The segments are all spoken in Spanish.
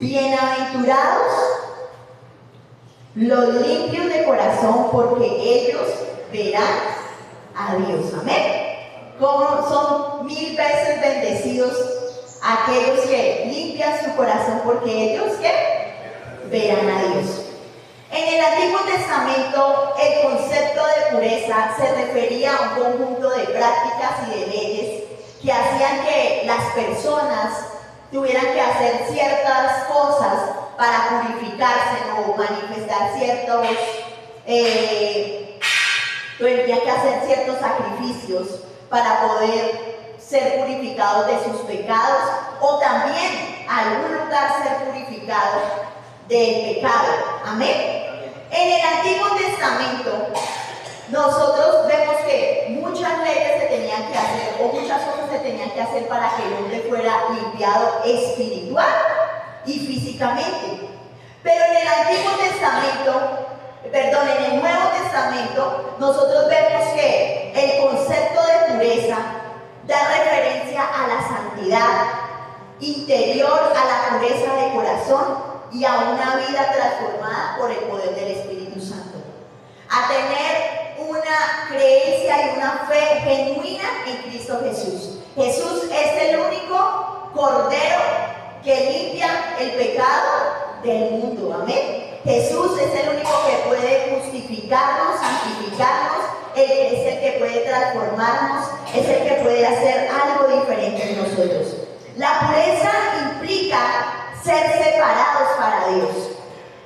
Bienaventurados los limpios de corazón, porque ellos verán a Dios. Amén. Como son 1000 veces bendecidos aquellos que limpian su corazón, porque ellos ¿qué? Verán a Dios. En el Antiguo Testamento, el concepto de pureza se refería a un conjunto de prácticas y de leyes que hacían que las personas tuvieran que hacer ciertas cosas para purificarse o manifestar tendrían que hacer ciertos sacrificios para poder ser purificados de sus pecados, o también a algún lugar ser purificados del pecado. Amén. En el Antiguo Testamento nosotros vemos que muchas leyes se tenían que hacer, o muchas cosas se tenían que hacer para que el hombre fuera limpiado espiritual y físicamente. Pero en el Antiguo Testamento, en el Nuevo Testamento, nosotros vemos que el concepto de pureza da referencia a la santidad interior, a la pureza de corazón y a una vida transformada por el poder del Espíritu Santo. A tener una creencia y una fe genuina en Cristo Jesús. Jesús es el único Cordero que limpia el pecado del mundo. Amén. Jesús es el único que puede justificarnos, santificarnos, es el que puede transformarnos, es el que puede hacer algo diferente en nosotros. La pureza implica ser separados para Dios.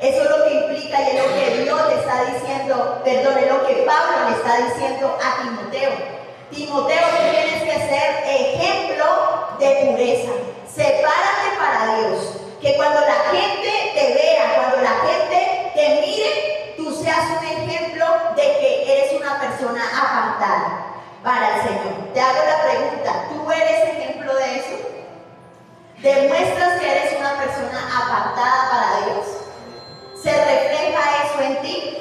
Eso es lo que implica y es lo que Dios le está diciendo, es lo que Pablo le está diciendo a Timoteo. Timoteo, tú tienes que ser ejemplo de pureza. Sepárate para Dios. Que cuando la gente te vea, cuando la gente te mire, tú seas un ejemplo de que eres una persona apartada para el Señor. Te hago la pregunta, ¿tú eres ejemplo de eso? ¿Demuestras que eres una persona apartada para Dios? ¿Se refleja eso en ti?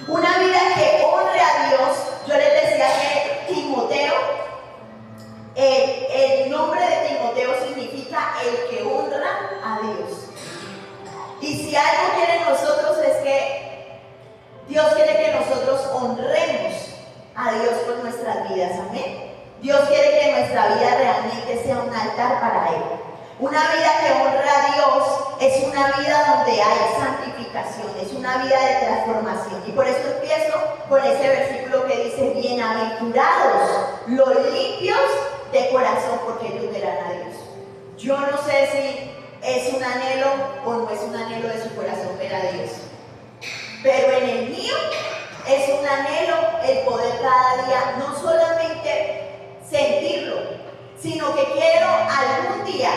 Una vida que honre a Dios. Yo les decía que Timoteo, el nombre de Timoteo significa el que honra a Dios. Y si algo quiere nosotros es que Dios quiere que nosotros honremos a Dios con nuestras vidas. Amén. Dios quiere que nuestra vida realmente sea un altar para Él. Una vida que honra a Dios es una vida donde hay santificación, es una vida de transformación. Y por eso empiezo con ese versículo que dice: bienaventurados los limpios de corazón, porque ellos verán a Dios. Yo no sé si es un anhelo o no es un anhelo de su corazón ver a Dios, pero en el mío es un anhelo el poder cada día no solamente sentirlo, sino que quiero algún día,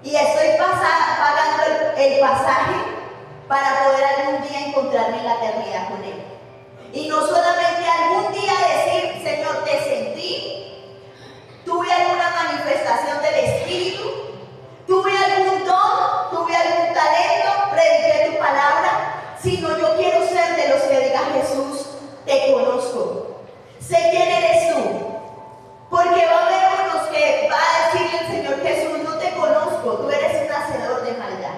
y estoy pagando el pasaje para poder algún día encontrarme en la eternidad con Él. Y no solamente algún día decir: Señor, te sentí, tuve alguna manifestación del Espíritu, tuve algún don, tuve algún talento, prediqué tu palabra, sino yo quiero ser de los que digan: Jesús, te conozco, sé quién eres tú. Porque va a haber unos que va a decirle el Señor Jesús: no te conozco, tú eres un hacedor de maldad.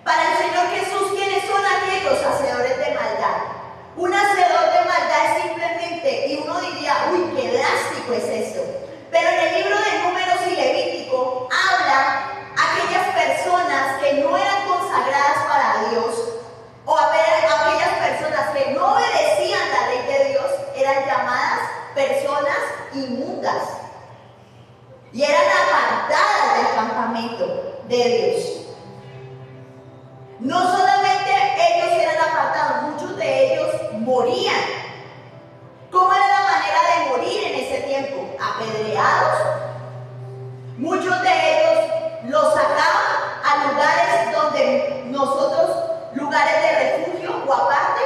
Para el Señor Jesús, ¿quiénes son aquellos hacedores de maldad? Un hacedor de maldad es simplemente, y uno diría: uy, qué drástico es esto. Pero en el libro de Números y Levítico habla aquellas personas que no eran consagradas para Dios, o aquellas personas que no obedecían la ley de Dios, eran llamadas personas inmundas y eran apartadas del campamento de Dios. No solamente ellos eran apartados, muchos de ellos morían. ¿Cómo era la manera de morir en ese tiempo? Apedreados. Muchos de ellos los sacaban a lugares donde lugares de refugio o aparte,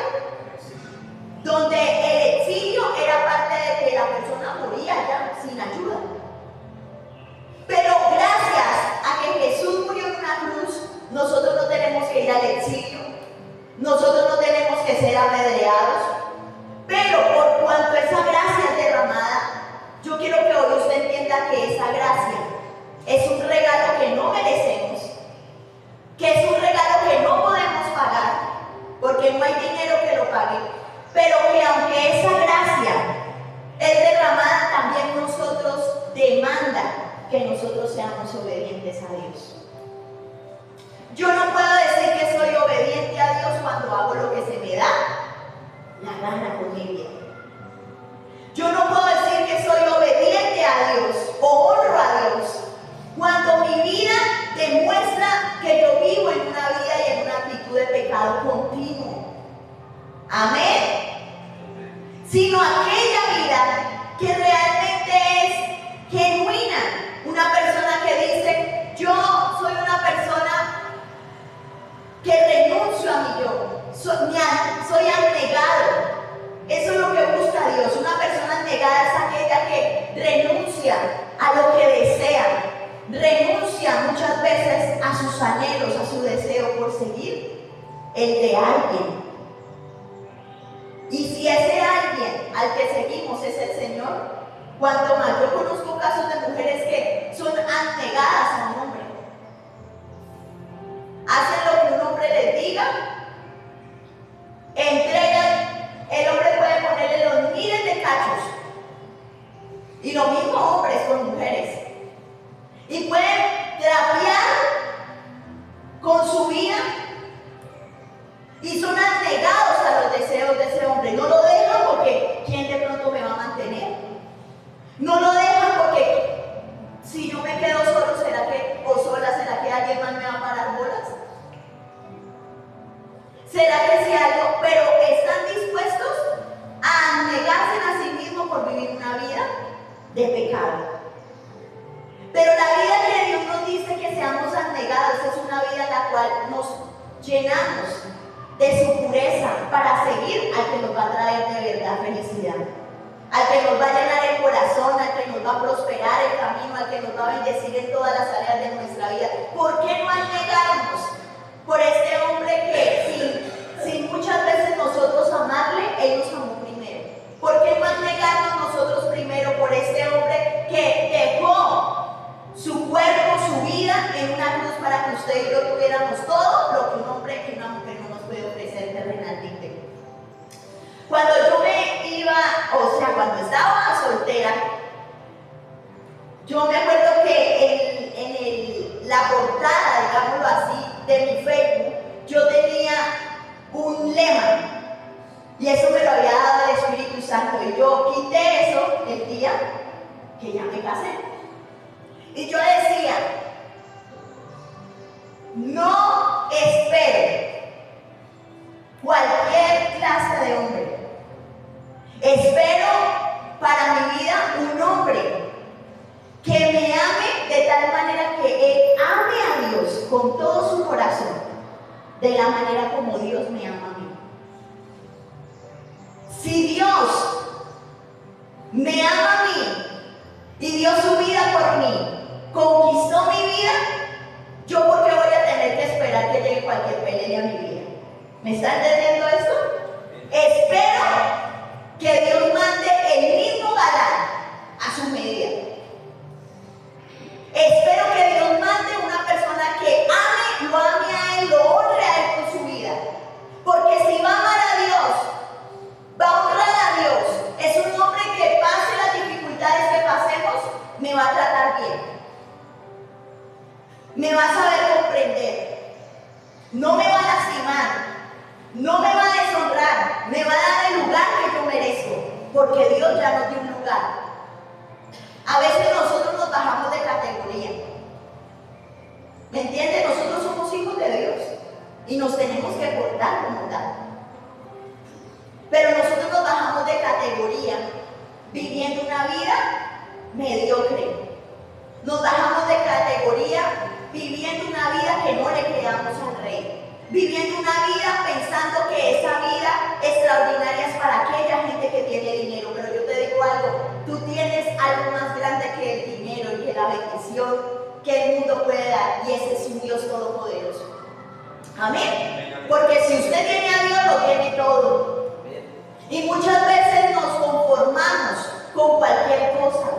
donde el exilio era parte de que la persona moría ya sin ayuda. Pero gracias a que Jesús murió en una cruz, nosotros no tenemos que ir al exilio, nosotros no tenemos que ser apedreados, pero por cuanto esa gracia es derramada, yo quiero que hoy usted entienda que esa gracia es un regalo que no merecemos, Yo no puedo decir que soy obediente a Dios cuando hago lo que se me da la gana con mi vida. Yo no puedo decir que soy obediente a Dios o honro a Dios cuando mi vida demuestra que yo vivo en una vida y en una actitud de pecado continuo. Amén. Sino aquella vida que realmente es genuina. Una persona que dice, yo soy una persona que renuncio a mi yo. Soy abnegado. Eso es lo que busca Dios. Una persona abnegada es aquella que renuncia a lo que desea. Renuncia muchas veces a sus anhelos, a su deseo por seguir el de alguien. Y si ese alguien al que seguimos es el Señor, cuanto más. Yo conozco casos de mujeres que son abnegadas a un hombre. Hacen lo que un hombre les diga, entregan, el hombre puede ponerle los miles de cachos. Y lo mismo hombres con mujeres. Y pueden trapear con su vida y son abnegados a los deseos de ese hombre. No lo dejan porque ¿quién de pronto me va a mantener? No lo dejan porque si yo me quedo solo, ¿será que, o sola, será que alguien más me va a parar bolas? ¿Será que si algo? Pero están dispuestos a abnegarse a sí mismos por vivir una vida de pecado. Pero la vida que Dios nos dice que seamos abnegados es una vida en la cual nos llenamos de su pureza para seguir al que nos va a traer de verdad felicidad, al que nos va a llenar el corazón, al que nos va a prosperar el camino, al que nos va a bendecir en todas las áreas de nuestra vida. ¿Por qué no abnegarnos por este hombre que sin muchas veces nosotros amarle, Él nos amó primero? ¿Por qué no abnegarnos nosotros primero por este hombre que dejó su cuerpo, su vida en una cruz para que usted y yo tuviéramos todo lo que un hombre y una mujer no nos puede ofrecer terrenalmente? Cuando yo me iba, cuando estaba soltera, yo me acuerdo que en la portada, digámoslo así, de mi Facebook, yo tenía un lema, y eso me lo había dado el Espíritu Santo, y yo quité eso el día que ya me casé. Y yo decía, no espero cualquier clase de hombre. Espero para mi vida un hombre que me ame de tal manera que él ame a Dios con todo su corazón, de la manera como Dios me ama a mí. Si Dios me ama a mí y dio su vida por mí, conquistó mi vida, ¿yo por qué voy a tener que esperar que llegue cualquier pelea a mi vida? ¿Me está entendiendo esto? Espero que Dios mande el mismo galán a su medida. Espero que Dios mande una persona que lo ame a Él, lo honre a Él con su vida. Porque si va a amar a Dios, va a honrar a Dios, es un hombre que pase las dificultades que pasemos, me va a tratar bien. Me va a saber comprender, no me va a lastimar, no me va a deshonrar, me va a dar el lugar que yo merezco, porque Dios ya nos dio un lugar. A veces nosotros nos bajamos de categoría, ¿me entiende? Nosotros somos hijos de Dios y nos tenemos que portar como tal, pero nosotros nos bajamos de categoría viviendo una vida mediocre. Nos bajamos de categoría viviendo una vida que no le creamos al Rey, viviendo una vida pensando que esa vida extraordinaria es para aquella gente que tiene dinero. Pero yo te digo algo, tú tienes algo más grande que el dinero y que la bendición que el mundo puede dar, y ese es un Dios todopoderoso. Amén. Porque si usted tiene a Dios, lo tiene todo. Y muchas veces nos conformamos con cualquier cosa.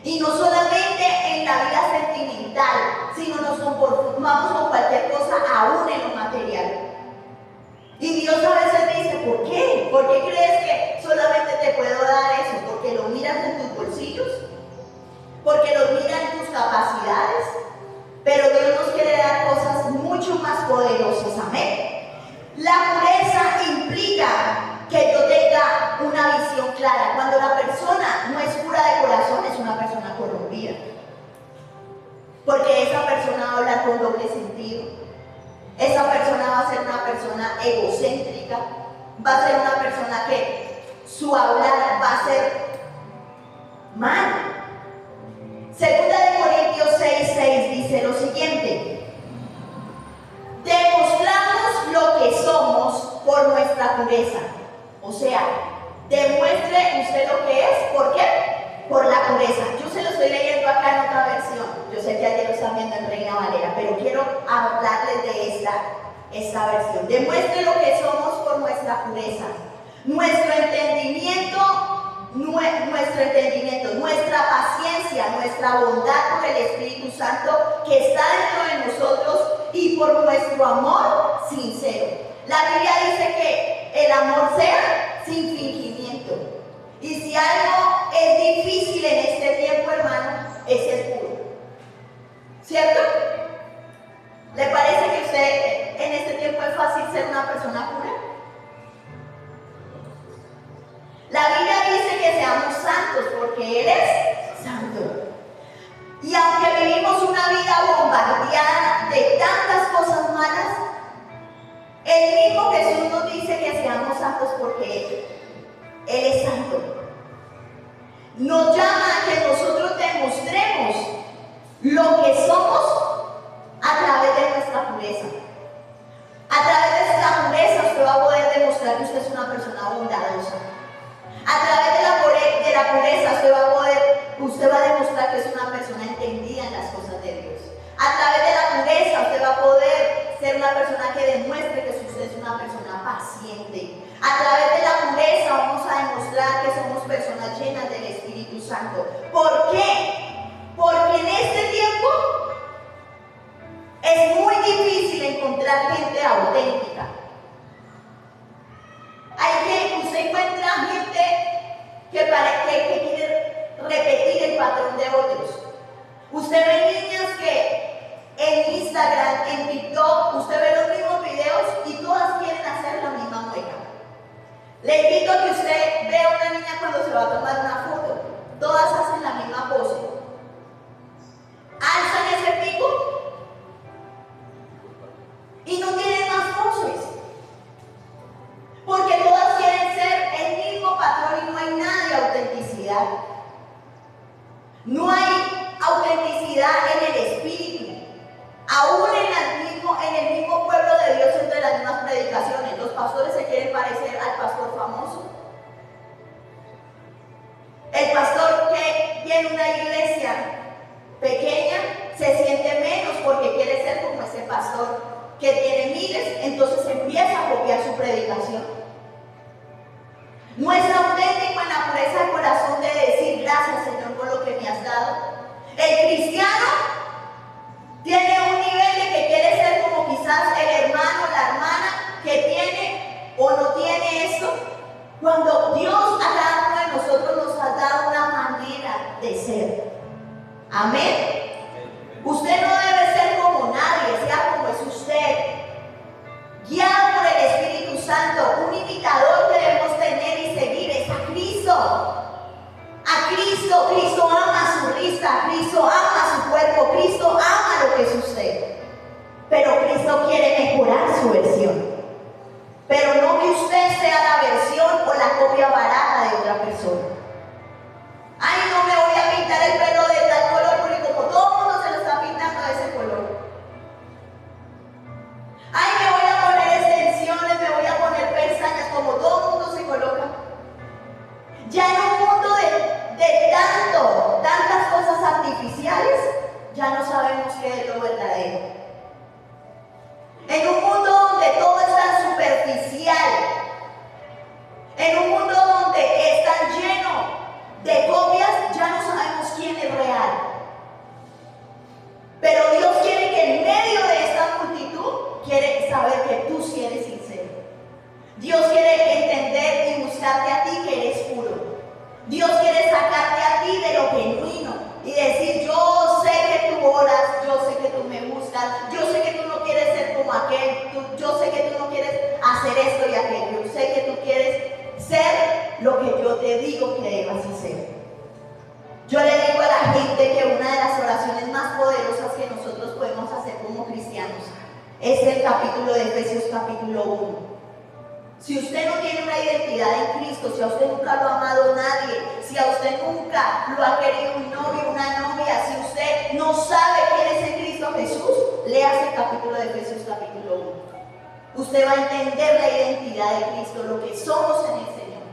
Y no solamente en la vida sentimental, sino nos conformamos con cualquier cosa, aún en lo material. Y Dios a veces dice, ¿por qué? ¿Por qué crees que solamente te puedo dar eso? ¿Porque lo miras en tus bolsillos? ¿Porque lo miras en tus capacidades? Pero Dios nos quiere dar cosas mucho mucho más poderosos. Amén. La pureza implica que yo tenga una visión clara. Cuando la persona no es pura de corazón, es una persona corrompida. Porque esa persona habla con doble sentido. Esa persona va a ser una persona egocéntrica. Va a ser una persona que su hablar va a ser mal. Segunda de Corintios 6:6 dice lo siguiente: demostramos lo que somos por nuestra pureza. O sea, demuestre usted lo que es. ¿Por qué? Por la pureza. Yo se lo estoy leyendo acá en otra versión. Yo sé que ayer lo están viendo en Reina Valera, pero quiero hablarles de esta versión. Demuestre lo que somos por nuestra pureza. Nuestro entendimiento, nuestra paciencia, nuestra bondad por el Espíritu Santo que está dentro de nosotros y por nuestro amor sincero. La Biblia dice que el amor sea sin fingimiento. Y si algo es difícil en este tiempo, hermano, es ser puro. ¿Cierto? ¿Le parece que usted en este tiempo es fácil ser una persona pura? La Biblia dice que seamos santos porque Él es santo. Y aunque vivimos una vida bombardeada de tantas cosas malas, el mismo Jesús nos dice que seamos santos porque Él es santo. Nos llama a que nosotros demostremos lo que somos a través de nuestra pureza. A través de esta pureza usted va a poder demostrar que usted es una persona bondadosa. A través de la pureza usted va a demostrar que es una persona entendida en las cosas de Dios. A través de la pureza usted va a poder ser una persona que demuestre que usted es una persona paciente. A través de la pureza vamos a demostrar que somos personas llenas del Espíritu Santo. ¿Por qué? Porque en este tiempo es muy difícil encontrar gente auténtica. Usted encuentra gente que quiere repetir el patrón de otros. Usted ve niñas que en Instagram, en TikTok, usted ve los mismos videos y todas quieren hacer la misma mueca. Le invito a que usted vea a una niña cuando se va a tomar una foto. Todas hacen la misma pose. Alzan ese pico y no tienen más poses. Porque todas quieren ser el mismo patrón y no hay nada de autenticidad. No hay autenticidad en el espíritu. Aún en el mismo pueblo de Dios, entre las mismas predicaciones, los pastores se quieren parecer al pastor famoso. El pastor que tiene una iglesia pequeña se siente menos porque quiere ser como ese pastor que tiene miles, entonces empieza a copiar su predicación. No es auténtico en la pureza del corazón de decir gracias, Señor, por lo que me has dado. El cristiano tiene un nivel de que quiere ser como quizás el hermano o la hermana que tiene o no tiene esto, cuando Dios a cada uno de nosotros nos ha dado una manera de ser. Amén. Usted no debe ser como nadie, sea como es usted. Guiado por el Espíritu Santo, un imitador que debemos tener y seguir es a Cristo. A Cristo. Cristo ama su risa, Cristo ama su cuerpo, Cristo ama lo que es usted. Pero Cristo quiere mejorar su versión. Pero no que usted sea la versión o la copia barata de otra persona. Ay, no me voy a pintar el pelo de tal color porque como todo el mundo se lo está pintando de ese color. Ay, me voy a poner extensiones, me voy a poner pestañas como todo el mundo se coloca. Ya en un mundo de tantas cosas artificiales, ya no sabemos qué es lo verdadero. En un mundo donde todo es tan superficial, en un mundo donde es tan lleno de copias, ya no sabemos quién es real. Pero Dios quiere que en medio de esta multitud, quiere saber que tú sí eres sincero. Dios quiere entender y buscarte a ti que eres puro. Dios quiere sacarte a ti de lo genuino y decir, yo sé que tú oras, yo sé que tú me buscas, como aquel, yo sé que tú no quieres hacer esto y aquello, yo sé que tú quieres ser lo que yo te digo que debas hacer. Yo le digo a la gente que una de las oraciones más poderosas que nosotros podemos hacer como cristianos es el capítulo de Efesios capítulo 1. Si usted no tiene una identidad en Cristo, si a usted nunca lo ha amado nadie, si a usted nunca lo ha querido un novio, una novia, si usted no sabe quién es en Cristo Jesús, léase el capítulo de Efesios capítulo 1. Usted va a entender la identidad de Cristo, lo que somos en el Señor.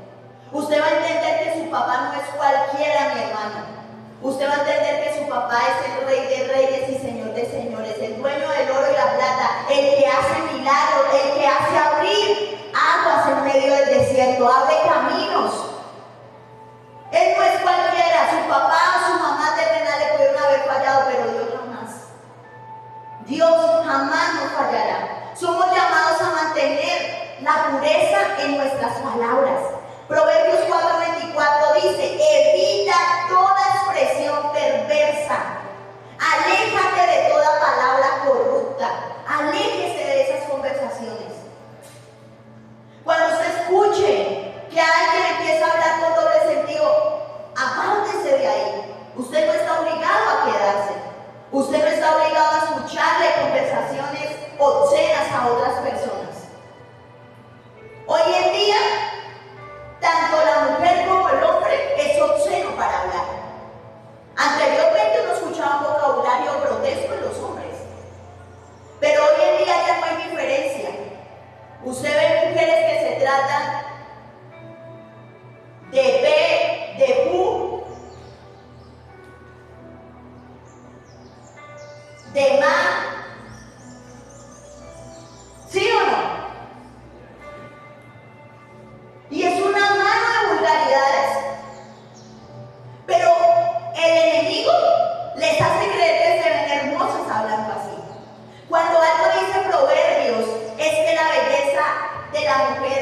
Usted va a entender que su papá no es cualquiera, mi hermano. Usted va a entender que su papá es el Rey de Reyes y Señor de Señores, el dueño del oro y la plata, el que hace milagros, el que hace abrir aguas en medio del desierto, abre caminos. Él no es cualquiera. Su papá o su mamá terrenal le pudieron haber fallado, pero Dios jamás. Dios jamás nos fallará. Somos llamados a mantener la pureza en nuestras palabras. Proverbios 4:24 dice: evita toda expresión perversa, aléjate de toda palabra corrupta, aléjese de esas conversaciones. Cuando usted escuche que alguien empieza a hablar con doble sentido, apártese de ahí. Usted no está obligado a quedarse. Usted no está obligado a escucharle conversaciones obscenas a otras personas. Hoy en día, tanto la mujer como el hombre es obsceno para hablar. Anteriormente uno escuchaba un vocabulario grotesco en los hombres, pero hoy en día ya no hay diferencia. Usted ve mujeres que se tratan de pe, de pu, de ma. ¿Sí o no? Y es una mano de vulgaridades, pero el enemigo les hace creer que se ven hermosas hablando así. Cuando algo dice Proverbios, es que la belleza de la mujer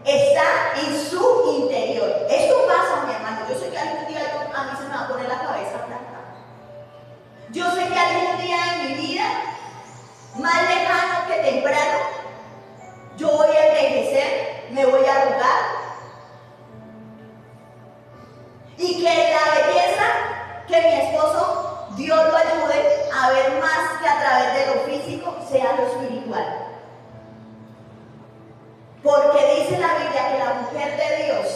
está en su interior. Esto pasa, mi hermano. Yo sé que algún día a mí se me va a poner la cabeza blanca. Yo sé que algún día en mi vida, más lejano que temprano, yo voy a envejecer, me voy a arrugar, y que la belleza, que mi esposo, Dios lo ayude a ver más que a través de lo físico, sea lo espiritual. Porque dice la Biblia que la mujer de Dios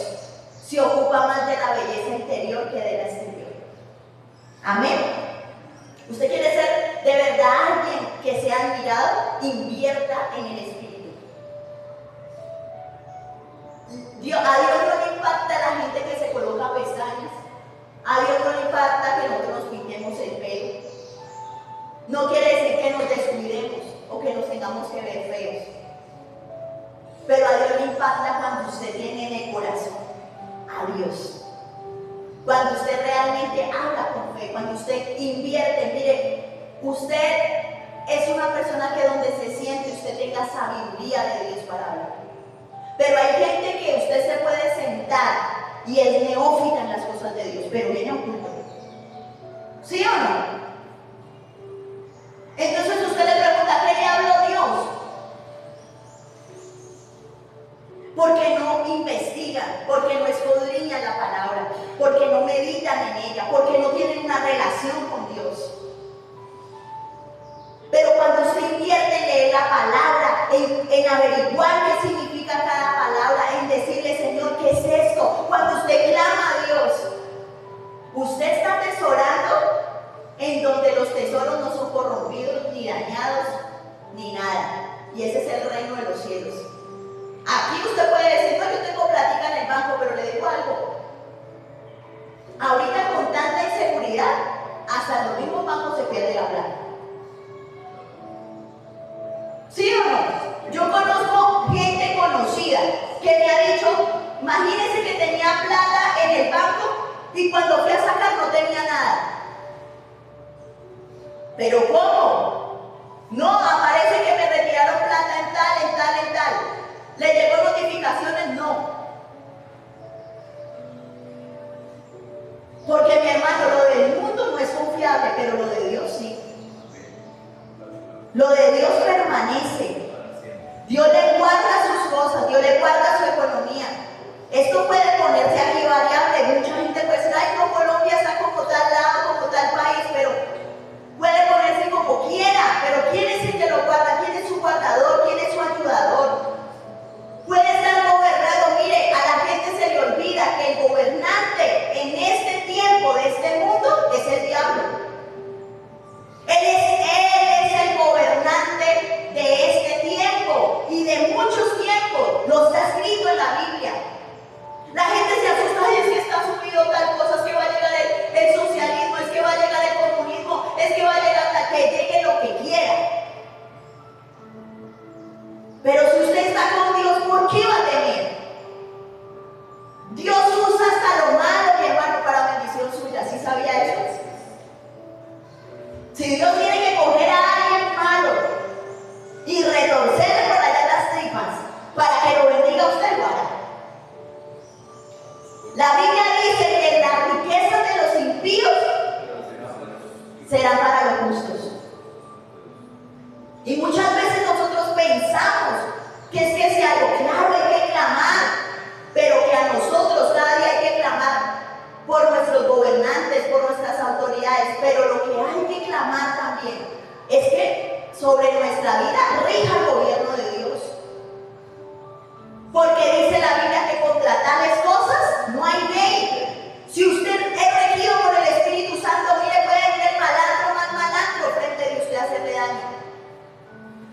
se ocupa más de la belleza interior que de la exterior. Amén. Usted quiere ser de verdad alguien que sea admirado, invierta en el espíritu. A Dios no le impacta la gente que se coloca pestañas. A Dios no le impacta que nosotros nos pintemos el pelo. No quiere decir que nos descuidemos o que nos tengamos que ver feos. Pero a Dios le impacta cuando usted tiene en el corazón a Dios. Cuando usted realmente habla con fe, cuando usted invierte. Mire, usted es una persona que donde se siente usted tenga sabiduría de Dios para hablar. Pero hay gente que usted se puede sentar y es neófita en las cosas de Dios, pero viene a un culto. ¿Sí o no? Entonces usted le pregunta, ¿qué le habló Dios? Porque no investigan, porque no escudriñan la palabra, porque no meditan en ella, porque no tienen una relación con Dios. Pero cuando usted invierte en leer la palabra, en averiguar qué significa cada palabra, en decirle, Señor, ¿qué es esto? Cuando usted clama a Dios, usted está atesorando en donde los tesoros no son corrompidos, ni dañados, ni nada. Y ese es el reino de los cielos. Aquí usted puede decir, no, yo tengo plática en el banco, pero le digo algo. Ahorita con tanta inseguridad, hasta en los mismos bancos se pierde la plata. ¿Sí o no? Yo conozco gente conocida que me ha dicho, imagínense que tenía plata en el banco y cuando fui a sacar no tenía nada. ¿Pero cómo? No, aparece que me retiraron plata en tal, en tal, en tal. ¿Le llegó notificaciones? No. Porque mi hermano, lo del mundo no es confiable, pero lo de Dios sí. Lo de Dios permanece. Dios le guarda sus cosas, Dios le guarda su economía. Esto puede ponerse aquí variable. Mucha gente puede decir, ay, no, Colombia está como tal lado, como tal país, pero puede ponerse como quiera. Pero ¿quién es el que lo guarda? ¿Quién es su guardador? ¿Quién es su ayudador? Puede estar gobernado. Mire, a la gente se le olvida que el gobernante en este tiempo, de este mundo, es el diablo. Él es el gobernante de este tiempo y de muchos tiempos. Lo está escrito en la Biblia. La gente se asusta, es que está subido tal cosa, es que va a llegar el socialismo, es que va a llegar el comunismo, es que va a llegar hasta que llegue lo que quiera. Pero si usted está con Dios, ¿por qué va a temer? Dios usa hasta lo malo, mi hermano, para bendición suya. ¿Sí sabía eso? Si Dios tiene que coger a alguien malo y retorcerle por allá las tripas para que lo bendiga a usted, lo hará. La Biblia dice que las riquezas de los impíos serán para los justos. Y muchas veces nosotros pensamos que es que si algo, claro, hay que clamar, pero que a nosotros cada día hay que clamar por nuestros gobernantes, por nuestras autoridades, pero lo que hay que clamar también es que sobre nuestra vida rija el gobierno de Dios. Porque dice la Biblia que contra tales cosas no hay ley. Si usted es regido por el Espíritu Santo, mire, puede venir el malandro más malandro frente de usted a hacerle daño.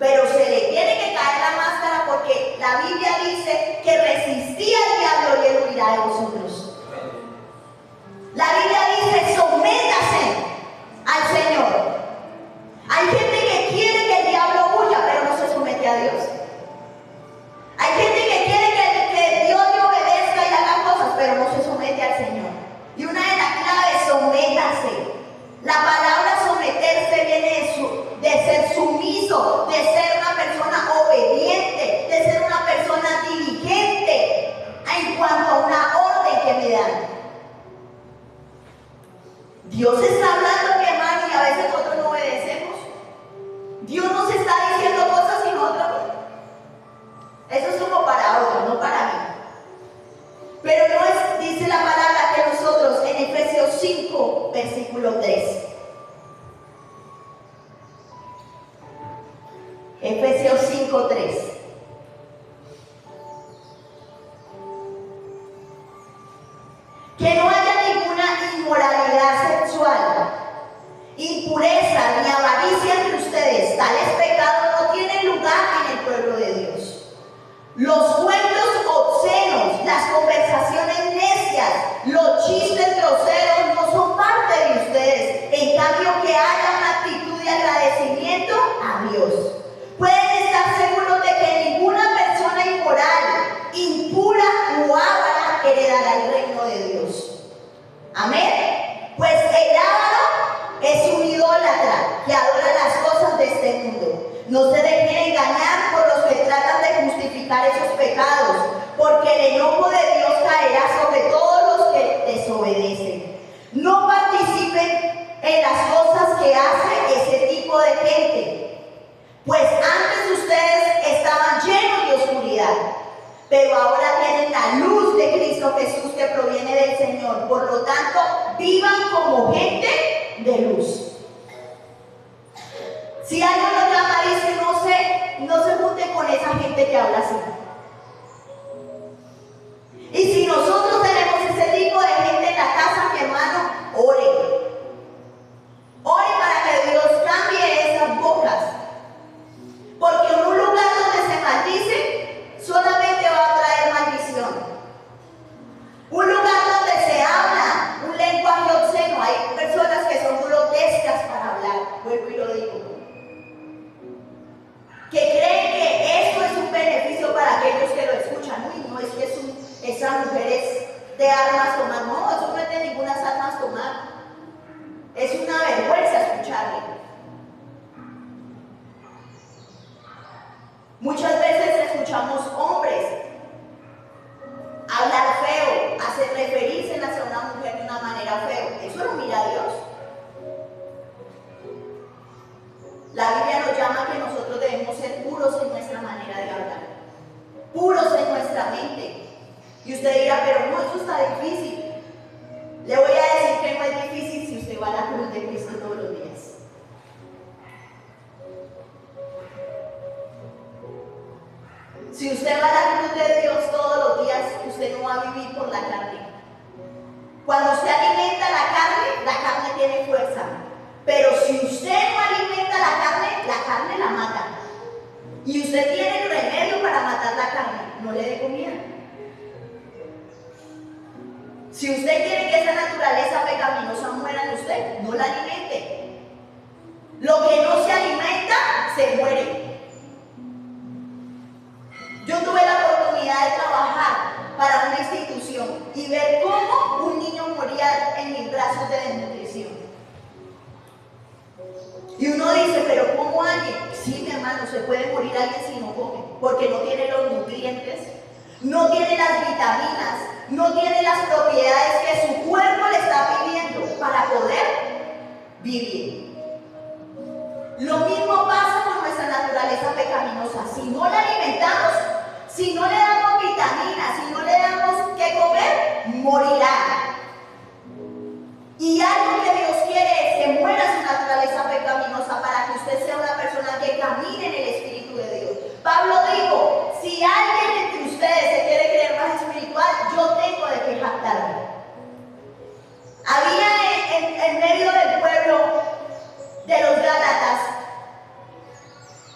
Pero se le tiene que caer la máscara porque la Biblia dice que resistí al diablo y él huirá de vosotros. La Biblia dice, sométase al Señor. Hay gente que quiere que el diablo huya, pero no se somete a Dios. Hay gente que quiere que Dios le obedezca y haga cosas, pero no se somete al Señor. Y una de las claves, sométase. La palabra someterse viene de ser sumiso, de ser una persona obediente, de ser una persona diligente en cuanto a una orden que me dan. Dios está hablando, mi hermano, y a veces nosotros no obedecemos. Dios nos está diciendo cosas y nosotros no. Eso es como para otros, no para mí. Pero no es, dice la palabra que nosotros en Efesios 5, versículo 3. Efesios 5, 3. Que no haya ninguna inmoralidad sexual, impureza ni avaricia entre ustedes. Tales pecados no tienen lugar en el pueblo de Dios. Los cuentos obscenos, las conversaciones necias, los chistes groseros no son parte de ustedes. En cambio, que haya una actitud de agradecimiento a Dios. Pueden estar seguros de que ninguna persona inmoral, impura o avara heredará el reino de Dios. Amén. Pues el avaro es un idólatra que adora las cosas de este mundo. No se dejen engañar por los que tratan de justificar esos pecados, porque el enojo de Dios caerá sobre todos los que desobedecen. No participen en las cosas que hace ese tipo de gente, pues antes ustedes estaban llenos de oscuridad, pero ahora tienen la luz de Cristo Jesús que proviene del Señor. Por lo tanto, vivan como gente de luz. Si algo nos llama, dice, no se junte con esa gente que habla así. Y si nosotros tenemos ese tipo de gente en la casa, mi hermano, ore. Ore para que Dios cambie esas bocas. Porque en un lugar donde se maldice, solamente va a traer maldición. Un lugar donde se habla un lenguaje obsceno, hay personas que son grotescas para hablar, vuelvo y lo digo. Que creen que esto es un beneficio para aquellos que lo escuchan. Uy, no, es que esa mujer es de armas tomar. No, eso no es de ninguna armas tomar. Es una vergüenza escucharle. Muchas veces escuchamos hombres hablar feo, hacer referirse hacia una mujer de una manera feo. Eso no mira a Dios. La Biblia nos llama que Si usted va a la cruz de Dios todos los días, usted no va a vivir por la carne. Cuando usted alimenta la carne tiene fuerza. Pero si usted no alimenta la carne la mata. Y usted tiene el remedio para matar la carne, no le dé comida. Si usted quiere que esa naturaleza pecaminosa muera en usted, no la alimente. Lo que no se alimenta, se muere. Yo tuve la oportunidad de trabajar para una institución y ver cómo un niño moría en mis brazos de desnutrición. Y uno dice, pero ¿cómo alguien? Sí, mi hermano, se puede morir alguien si no come, porque no tiene los nutrientes, no tiene las vitaminas, no tiene las propiedades que su cuerpo le está pidiendo para poder vivir. Lo mismo pasa con nuestra naturaleza pecaminosa. Si no la alimentamos, si no le damos vitaminas, si no le damos que comer, morirá. Y algo que Dios quiere es que muera su naturaleza pecaminosa para que usted sea una persona que camine en el Espíritu de Dios. Pablo dijo, si alguien entre ustedes se quiere creer más espiritual, yo tengo de qué jactarme. Había en medio del pueblo de los Gálatas,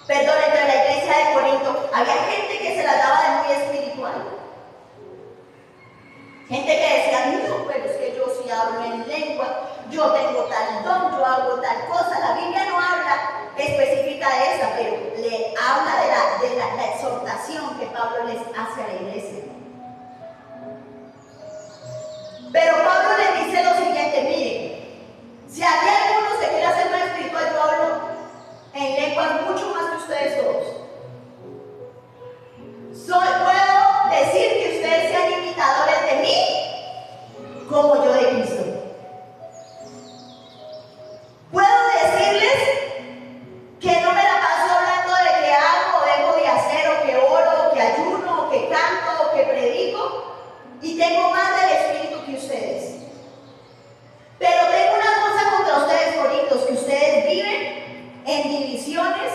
perdón, entre la iglesia de Corinto, había gente que se la daba de muy espiritual. Gente que decía, no, pero es que yo sí hablo en lengua, yo tengo tal don, yo hago tal cosa. La Biblia no habla específica de esa, pero le habla de la exhortación que Pablo les hace a la iglesia. Pero Pablo les dice lo siguiente, miren, si aquí alguno se quiere hacer más espiritual, yo hablo en lenguas mucho más que ustedes todos. Puedo decir que ustedes sean imitadores de mí, como yo de Cristo. Puedo decirles que no me la paso hablando de que hago o dejo de hacer, o que oro, o que ayuno, o que canto, o que predico, y tengo más del Espíritu que ustedes. Pero tengo una cosa contra ustedes, Corintios, que ustedes viven en divisiones,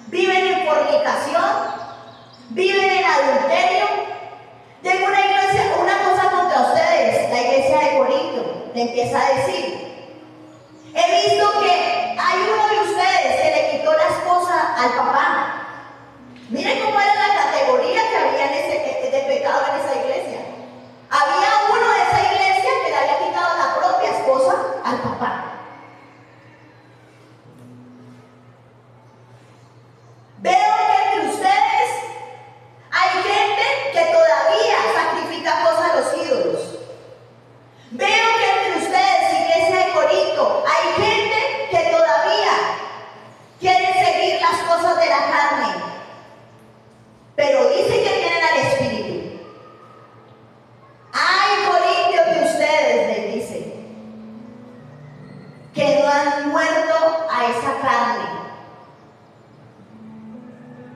viven en fornicación, viven en adulterio. Tengo una cosa contra ustedes, la iglesia de Corinto, le empieza a decir. He visto que hay uno de ustedes que le quitó la esposa al papá. Miren cómo era la categoría que había de pecado en esa iglesia. Había uno de esa iglesia que le había quitado la propia esposa al papá. Veo que entre ustedes hay gente que todavía sacrifica cosas a los ídolos. Veo que entre ustedes, iglesia de Corinto, hay gente que todavía quiere seguir las cosas de la carne, pero dicen que tienen al Espíritu. Hay Corintios de ustedes, les dice, que no han muerto a esa carne.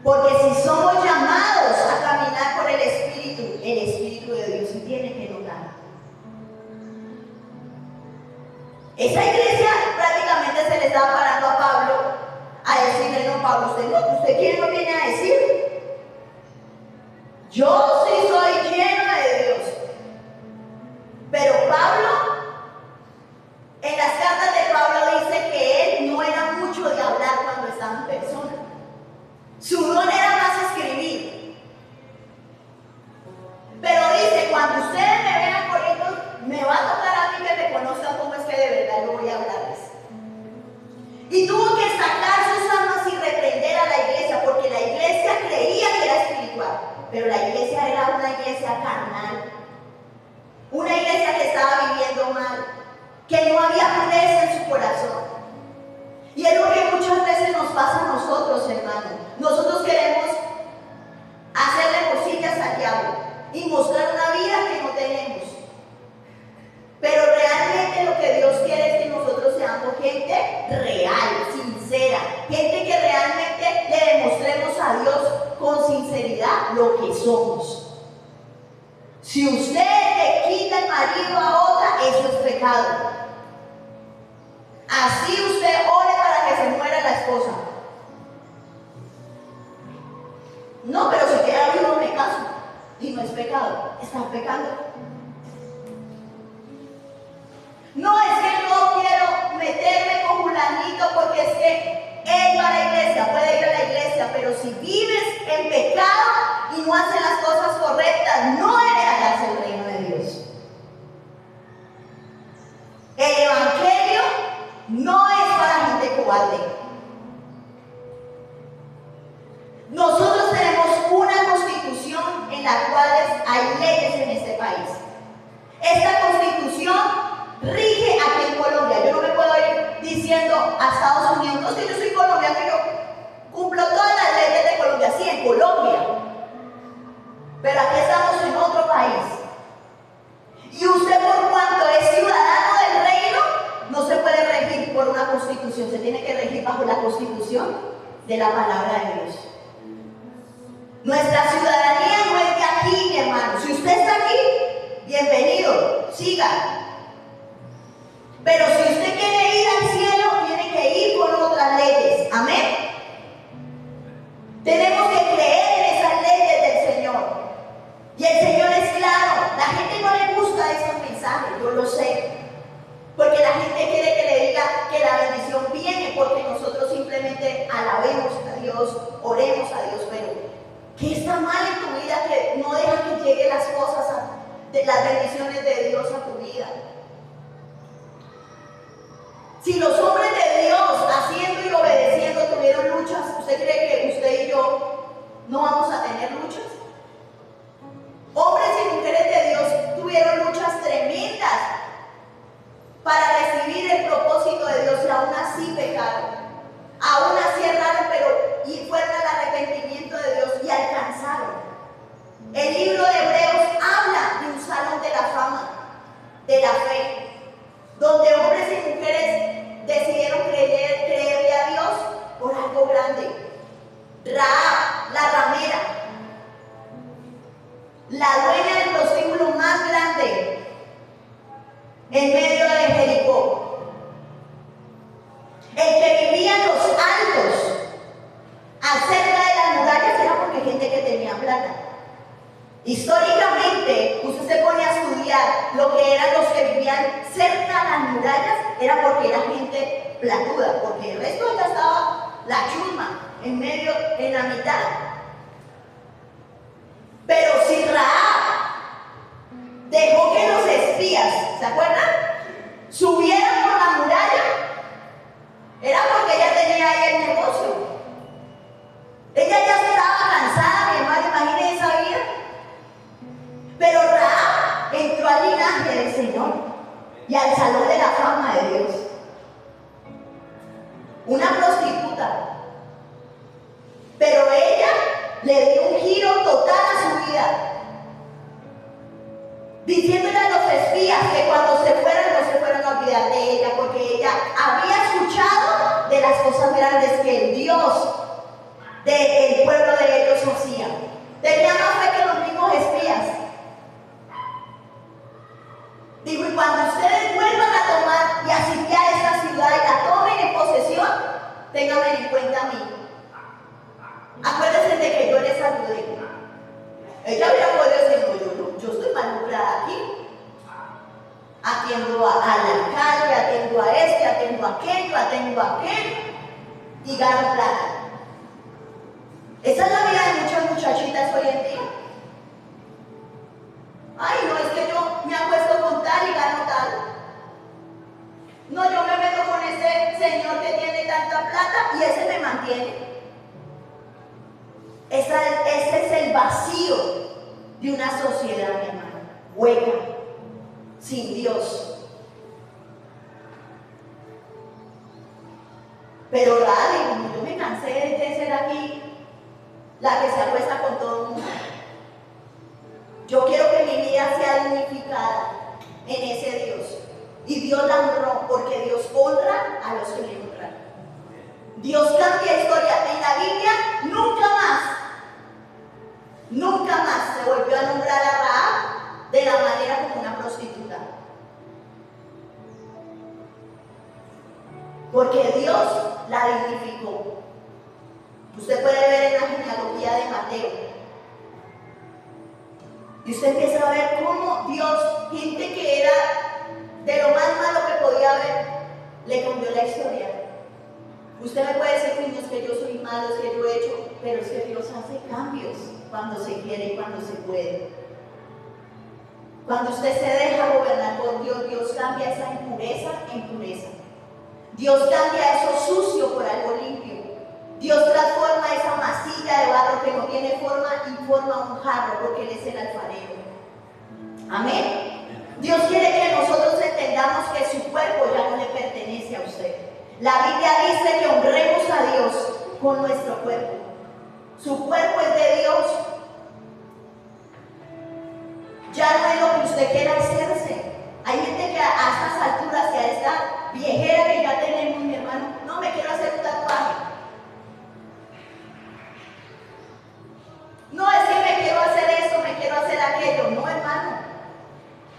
Porque si somos llamados a caminar por el Espíritu de Dios se tiene que notar. Esa iglesia prácticamente se le estaba parando a Pablo a decirle, no, Pablo, ¿usted quién lo viene a decir? Yo sí soy lleno de Dios. Pero Pablo, en las cartas de Pablo dice que él no era mucho de hablar cuando estaba en persona. Su don era más escribir. Pero dice, cuando ustedes me vean Corintios, me va a tocar a mí que me conozcan cómo es que de verdad yo voy a hablarles. Y tuvo que sacar sus armas y reprender a la iglesia, porque la iglesia creía que era espiritual, pero la iglesia era una iglesia carnal. Una iglesia que estaba viviendo mal, que no había pureza en su corazón. Y es lo que muchas veces nos pasa a nosotros, hermanos. Nosotros queremos hacerle cosquillas al diablo y mostrar una vida que no tenemos. Pero realmente lo que Dios quiere es que nosotros seamos gente real, sincera, gente que realmente le demostremos a Dios con sinceridad lo que somos. Si usted le quita el marido a otra, eso es pecado. Así usted ore para que se muera la esposa. No, pero si queda no es pecado, estás pecando. No es que no quiero meterme con fulanito porque es que él va a la iglesia, puede ir a la iglesia, pero si vives en pecado y no haces las cosas correctas, no heredarás el reino de Dios. El evangelio no es para gente cobarde. Nosotros tenemos una constitución en la cual hay leyes en este país. Esta constitución rige aquí en Colombia. Yo no me puedo ir diciendo a Estados Unidos, no, si yo soy colombiano, yo cumplo todas las leyes de Colombia. Sí, en Colombia. Pero aquí estamos en otro país. Y usted, por cuanto es ciudadano del reino, no se puede regir por una constitución. Se tiene que regir bajo la constitución de la palabra de Dios. Nuestra ciudadanía no es de aquí, mi hermano. Si usted está aquí, bienvenido, siga. Pero si usted quiere ir al cielo, tiene que ir con otras leyes. Amén. Tenemos que creer en esas leyes del Señor. Y el Señor es claro. La gente no le gusta esos mensajes, yo lo sé. Porque la gente quiere que le diga que la bendición viene porque nosotros simplemente alabemos a Dios, oremos a Dios, pero ¿qué está mal en tu vida que no deja que lleguen las cosas, las bendiciones de Dios a tu vida? Si los hombres de Dios, haciendo y obedeciendo, tuvieron luchas, ¿usted cree que usted y yo no vamos a tener luchas? Hombres y mujeres de Dios tuvieron luchas tremendas para recibir el propósito de Dios y aún así pecaron. Aún así erraron, pero y fueron al arrepentimiento de Dios y alcanzaron. El libro de Hebreos habla de un salón de la fama, de la fe, donde hombres y mujeres decidieron creerle a Dios por algo grande. Rahab, la ramera, la dueña del prostíbulo más grande en medio de Jericó. El que vivía en los altos, acerca de las murallas, era porque gente que tenía plata. Históricamente, usted se pone a estudiar lo que eran los que vivían cerca de las murallas, era porque era gente platuda, porque el resto ya estaba la chusma, en medio, en la mitad. Pero si Rahab dejó que los espías, ¿se acuerdan?, subieran por la muralla, era porque ella tenía ahí el negocio. Ella ya estaba cansada, mi hermano, imagínense esa vida. Pero Rahab entró al linaje del Señor y al salón de la fama de Dios. Una prostituta. Pero ella le dio un giro total a su vida, diciéndole a los espías que cuando se fueran no se fueran a olvidar de ella, porque ella había escuchado de las cosas grandes que el Dios del pueblo de ellos hacía. Tenía más fe que los mismos espías. Digo, y cuando ustedes vuelvan a tomar y a sitiar esta ciudad y la tomen en posesión, ténganme en cuenta a mí. Acuérdense de que yo les ayudé. Ella hubiera podido decir, no, yo estoy mal lucrada aquí. Atiendo al alcalde, atiendo a este, atiendo a aquel, y gano plata. Esa es la vida de muchas muchachitas hoy en día. Ay, no, es que yo me acuesto con tal y gano tal. No, yo me meto con ese señor que tiene tanta plata y ese me mantiene. Ese es el vacío de una sociedad, mi hermano, hueca, sin Dios. Pero Rahab, como yo me cansé de ser aquí la que se acuesta con todo el mundo, yo quiero que mi vida sea dignificada en ese Dios. Y Dios la honró, porque Dios honra a los que le honran. Dios cambia historia. En la Biblia nunca más se volvió a nombrar a Rahab de la manera como una prostituta. Porque Dios la dignificó. Usted puede ver en la genealogía de Mateo Y usted empieza a ver cómo Dios, gente que era de lo más malo que podía haber, le cambió la historia. Usted me puede decir, niños, que yo soy malo, es que yo he hecho, pero es que Dios hace cambios cuando se quiere y cuando se puede. Cuando usted se deja gobernar por Dios, Dios cambia esa impureza en pureza. Dios cambia eso sucio por algo limpio. Dios transforma esa masilla de barro que no tiene forma y forma un jarro, porque Él es el alfarero. Amén. Dios quiere que nosotros entendamos que su cuerpo ya no le pertenece a usted. La Biblia dice que honremos a Dios con nuestro cuerpo. Su cuerpo es de Dios. Ya no es lo que usted quiera hacerse. Hay gente que a estas alturas, que a esta viejera que ya tenemos, mi hermano, no me quiero hacer un tatuaje. No es que me quiero hacer esto, me quiero hacer aquello. No, hermano.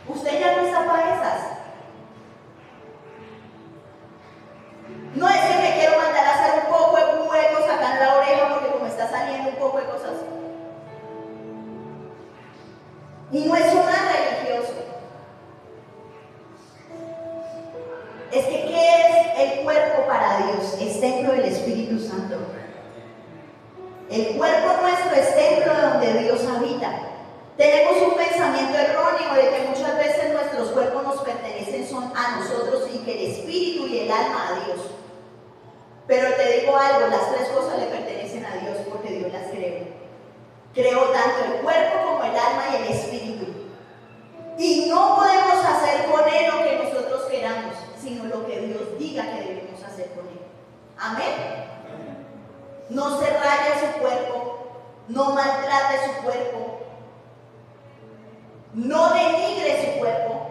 Usted ya no está para esas. No es que me quiero mandar a hacer un poco de huecos acá en la oreja porque como está saliendo un poco de cosas. Y no es una religioso. Es que ¿qué es el cuerpo para Dios? Es templo del Espíritu Santo. El cuerpo nuestro es templo donde Dios habita. Tenemos un pensamiento erróneo de que muchas veces nuestros cuerpos nos pertenecen son a nosotros y que el espíritu y el alma a Dios. Pero te digo algo, las tres cosas le pertenecen a Dios porque Dios las creó. Creó tanto el cuerpo como el alma y el espíritu. Y no podemos hacer con él lo que nosotros queramos, sino lo que Dios diga que debemos hacer con él. Amén. No se raye su cuerpo, no maltrate su cuerpo, no denigre su cuerpo,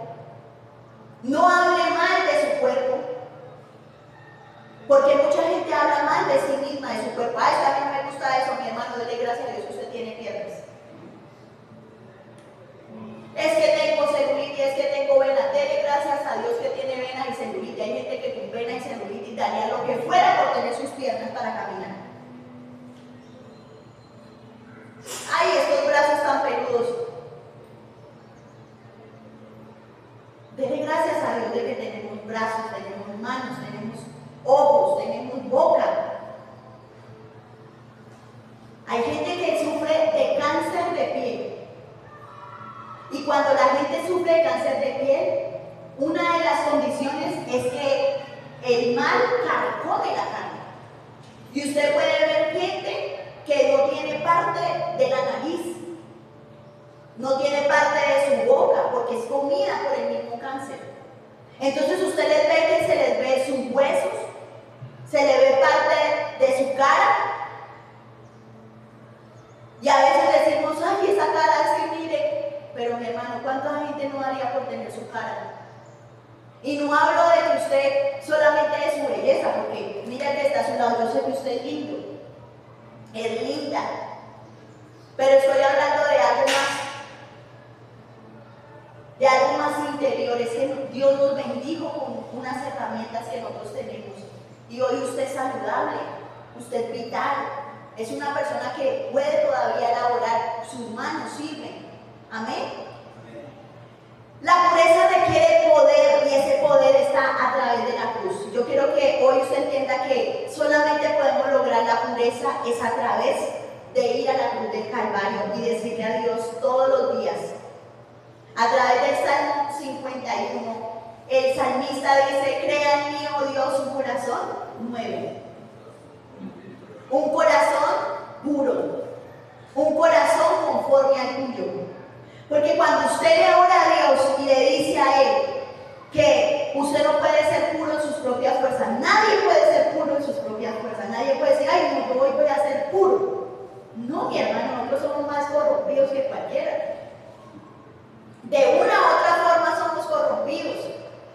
no hable mal de su cuerpo, porque mucha gente habla mal de sí misma, de su cuerpo. Ay, a mí no me gusta eso, mi hermano, dele gracias a Dios que usted tiene piernas. Es que tengo celulitis, es que tengo venas, dele gracias a Dios que tiene venas y celulitis. Hay gente que con venas y celulitis daría lo que fuera por tener sus piernas para caminar. Ay, estos brazos tan peludos. Dele gracias a Dios de que tenemos brazos, tenemos manos, tenemos ojos, tenemos boca. Hay gente que sufre de cáncer de piel. Y cuando la gente sufre de cáncer de piel, una de las condiciones es que el mal carcome la carne. Y usted puede ver gente que no tiene parte de la nariz, no tiene parte de su boca, porque es comida por el mismo cáncer. Entonces usted les ve que se les ve sus huesos, se le ve parte de su cara. Y a veces decimos, ay, esa cara es que mire, pero mi hermano, ¿cuánta gente no daría por tener su cara? Y no hablo de que usted solamente de su belleza, porque mira que está a su lado, yo sé que usted es lindo, es linda, pero estoy hablando de algo más interior. Es que Dios nos bendijo con unas herramientas que nosotros tenemos, y hoy usted es saludable, usted es vital, es una persona que puede todavía elaborar, sus manos sirven. Amén. La pureza requiere poder, y ese poder está a través de la cruz. Yo quiero que hoy usted entienda que solamente podemos lograr la pureza es a través de ir a la cruz del Calvario y decirle a Dios todos los días. A través del Salmo 51, el salmista dice: crea en mí, oh Dios, un corazón nuevo, un corazón puro, un corazón conforme al tuyo. Porque cuando usted le ora a Dios y le dice a Él que usted no puede ser puro en sus propias fuerzas, nadie puede ser puro en sus propias fuerzas, nadie puede decir, ay, no, yo hoy voy a ser puro. No, mi hermano, nosotros somos más corrompidos que cualquiera. De una u otra forma somos corrompidos,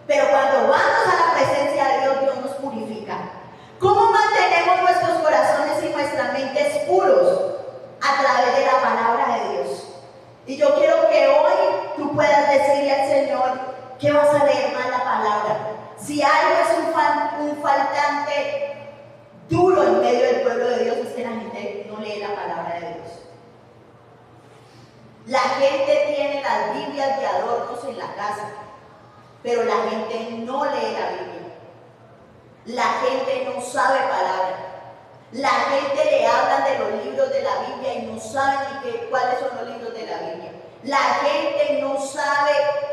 pero cuando vamos a la presencia de Dios, Dios nos purifica. ¿Cómo mantenemos nuestros corazones y nuestras mentes puros? A través de la palabra de Dios. Y yo quiero que hoy tú puedas decirle al Señor que vas a leer más la palabra. Si algo es un faltante duro en medio del pueblo de Dios, es que la gente no lee la palabra de Dios. La gente tiene las Biblias de adornos en la casa, pero la gente no lee la Biblia. La gente no sabe palabra. La gente le habla de los libros de la Biblia y no sabe ni cuáles son los libros de la Biblia. La gente no sabe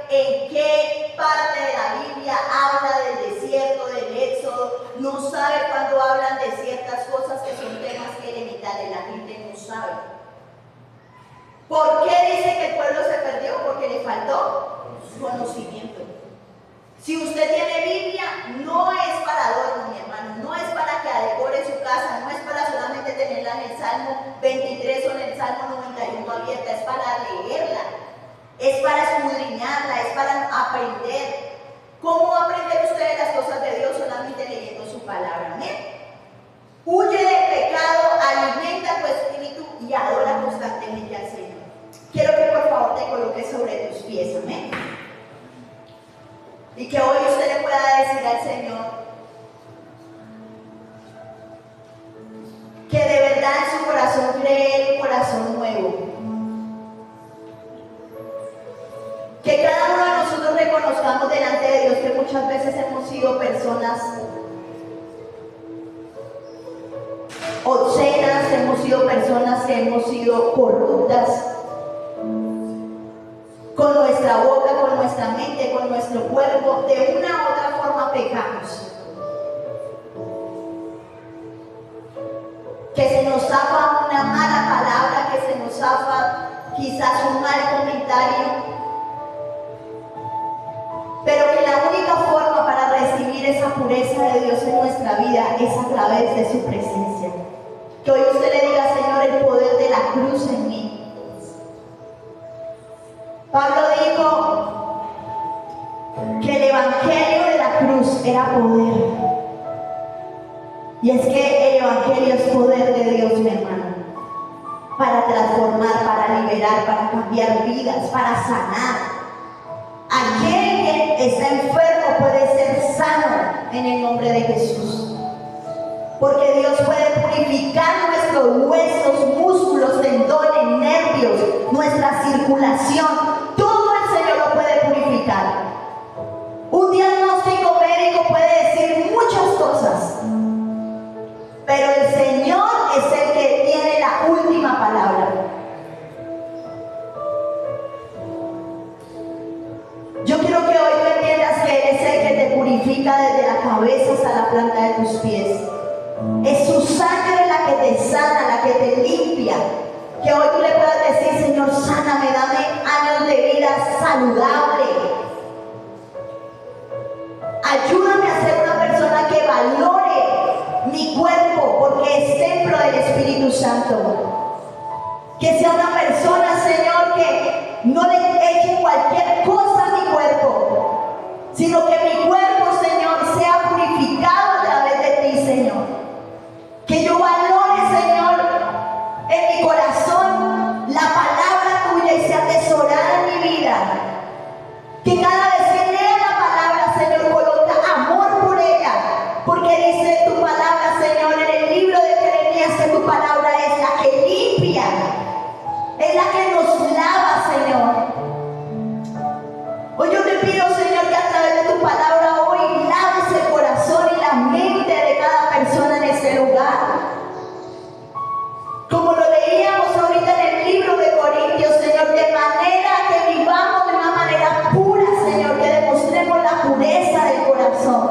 en qué parte de la Biblia habla del desierto, del éxodo. No sabe cuando hablan de ciertas cosas que son temas elementales. La gente no sabe. ¿Por qué dice que el pueblo se perdió? Porque le faltó conocimiento. Si usted tiene Biblia, no es para adorno, mi hermano, no es para que decore su casa, no es para solamente tenerla en el Salmo 23 o en el Salmo 91 abierta, es para leerla, es para escudriñarla, es para aprender. ¿Cómo va a aprender usted las cosas de Dios? Solamente leyendo su palabra, amén. Huye del pecado, alimenta tu espíritu y adora constantemente al Señor. Quiero que por favor te coloques sobre tus pies, amén. Y que hoy usted le pueda decir al Señor que de verdad en su corazón cree un corazón nuevo. Que cada uno de nosotros reconozcamos delante de Dios que muchas veces hemos sido personas obscenas, hemos sido personas que hemos sido corruptas. Con nuestra boca, con nuestra mente, con nuestro cuerpo, de una u otra forma pecamos. Que se nos zafa una mala palabra, que se nos zafa quizás un mal comentario. Pero que la única forma para recibir esa pureza de Dios en nuestra vida es a través de su presencia. Que hoy usted le diga, Señor, el poder de la cruz en mí. Pablo dijo que el evangelio de la cruz era poder. Y es que el evangelio es poder de Dios, mi hermano, para transformar, para liberar, para cambiar vidas, para sanar. Aquel que está enfermo puede ser sano en el nombre de Jesús. Porque Dios puede purificar nuestros huesos, músculos, tendones, nervios, nuestra circulación. Todo el Señor lo puede purificar. Un diagnóstico médico puede decir muchas cosas, pero el Señor es el que tiene la última palabra. Yo quiero que hoy tú entiendas que Él es el que te purifica desde la cabeza hasta la planta de tus pies. Es su sangre la que te sana, la que te limpia. Que hoy tú le puedas decir, Señor, sáname, dame años de vida saludable. Ayúdame a ser una persona que valore mi cuerpo, porque es templo del Espíritu Santo. Que sea una persona, Señor, que no le eche cualquier cosa a mi cuerpo, sino que mi cuerpo, Señor, sea purificado a través de ti, Señor. Que yo valore, Señor, en mi corazón la palabra tuya y sea atesorada en mi vida. Que cada vez que lea la palabra, Señor, coloca amor por ella. Porque dice tu palabra, Señor, en el libro de Jeremías, que tu palabra es la que limpia, es la que nos lava, Señor. Hoy yo te pido, Señor, que a través de tu palabra hoy laves el corazón y la mente de cada persona en este lugar. Como lo leíamos ahorita en el libro de Corintios, Señor, de manera que vivamos de una manera pura, Señor, que demostremos la pureza del corazón.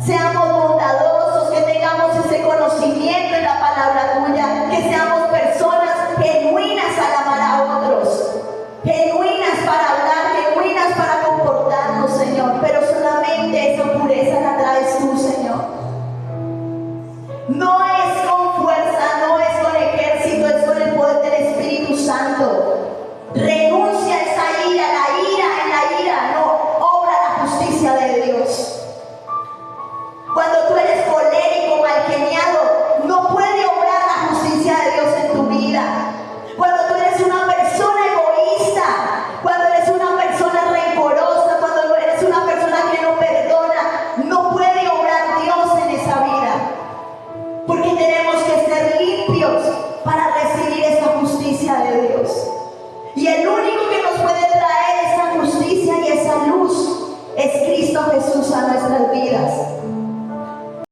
Seamos bondadosos, que tengamos ese conocimiento en la palabra tuya, que seamos personas genuinas al amar a otros, genuinas para hablar, genuinas para comportarnos, Señor, pero solamente esa pureza la traes tú, Señor. No es con fuerza, no es con ejército, es con el poder del Espíritu Santo. Renuncia a esa ira, en la ira no obra la justicia de Dios. Cuando tú eres colérico, malgeniado, no puede obrar la justicia de Dios en tu vida. Cuando tú eres una persona egoísta, cuando eres una persona rencorosa, cuando eres una persona que no perdona, no puede obrar Dios en esa vida. Porque tenemos que ser limpios para recibir esa justicia de Dios. Y el único que nos puede